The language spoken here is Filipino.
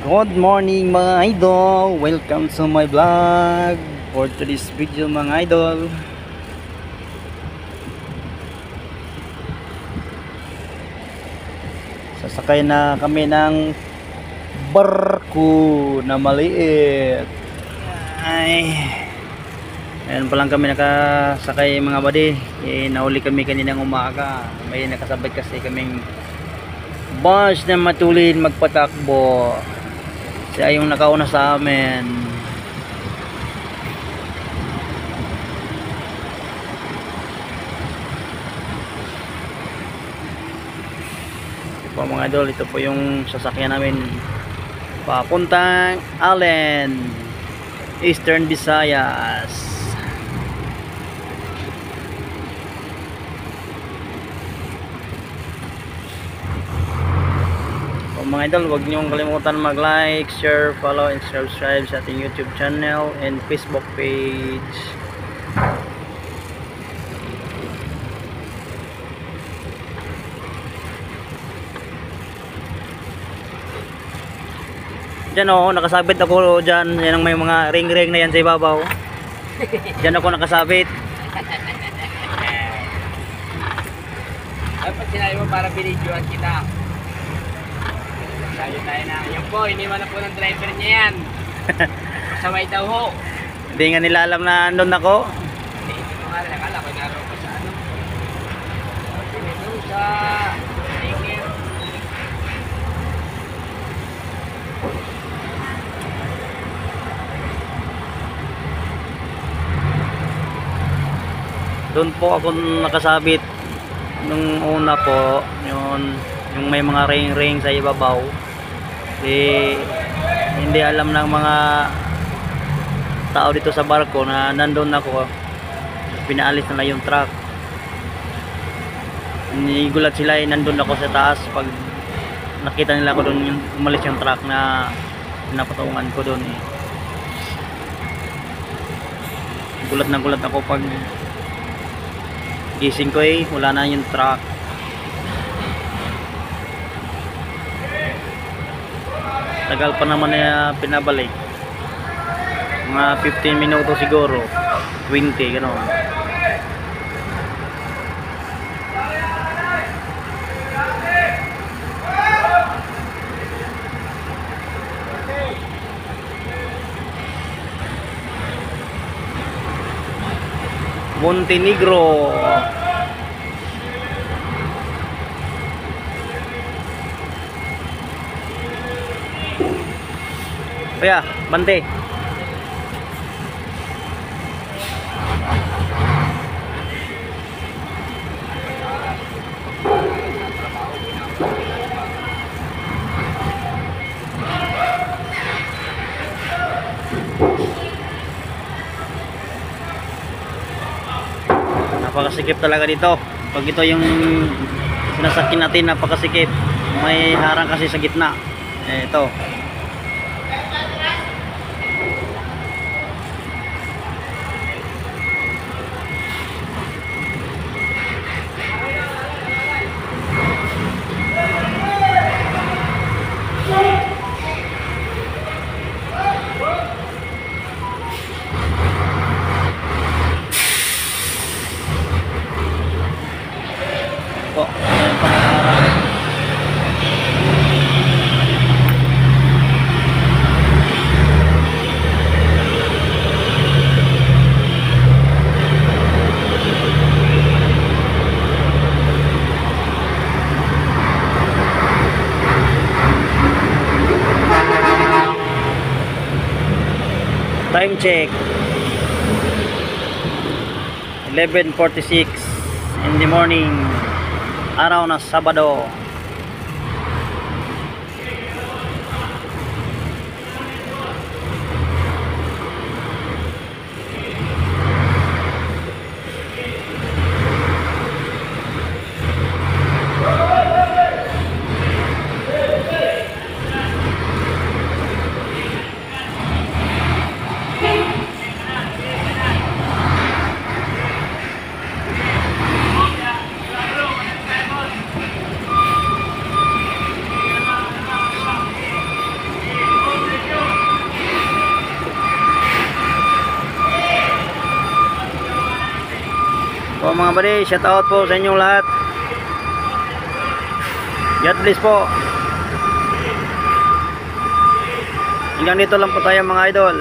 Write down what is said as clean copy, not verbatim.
Good morning mga idol! Welcome to my vlog for today's video mga idol. Sasakay na kami ng barko na maliit. Ay, ayan pa lang kami nakasakay mga buddy. Nauli kami kaninang umaga. May nakasabay kasi kaming bus na matulin magpatakbo. Siya yung nakauna sa amin. Ito po mga idol, ito po yung sasakyan namin papuntang Allen, Eastern Visayas. Mga idol, huwag niyong kalimutan mag-like, share, follow, and subscribe sa ating YouTube channel and Facebook page. Diyan o, nakasabit ako dyan. Yan ang may mga ring-ring na yan sa ibabaw. Diyan ako nakasabit. Dapat sinabi mo para binidyoan kita. Sabi tayo na, yan po, iniwan na po ng driver niya yan. Kasamay daw ho. Hindi nga nila alam na andun ako. Hindi ko nga rin, akala ko naroon ko sa ano. Dito sa ringir. Doon po ako nakasabit nung una po, yung may mga ring-ring sa ibabaw. Hindi alam ng mga tao dito sa barko na nandun ako. Pinaalis na yung truck. Nigulat sila, nandun ako sa taas. Pag nakita nila ko doon, umalis yung truck na napatungan ko doon. Gulat na gulat ako pag gising ko wala na yung truck. Tagal pa naman na pinabalik. Mga 15 minuto siguro. 20 gano'n. Montenegro. Kuya, bante. Napakasikip talaga dito. Pag ito yung sinasakyan natin, napakasikip. May harang kasi sa gitna. Ito. Po, ayan pa nakaharap. Time check 11:46 in the morning. Araw na Sabado. Po mga buddy, shout out po sa inyong lahat. God bless po. Hanggang dito lang po tayo mga idol.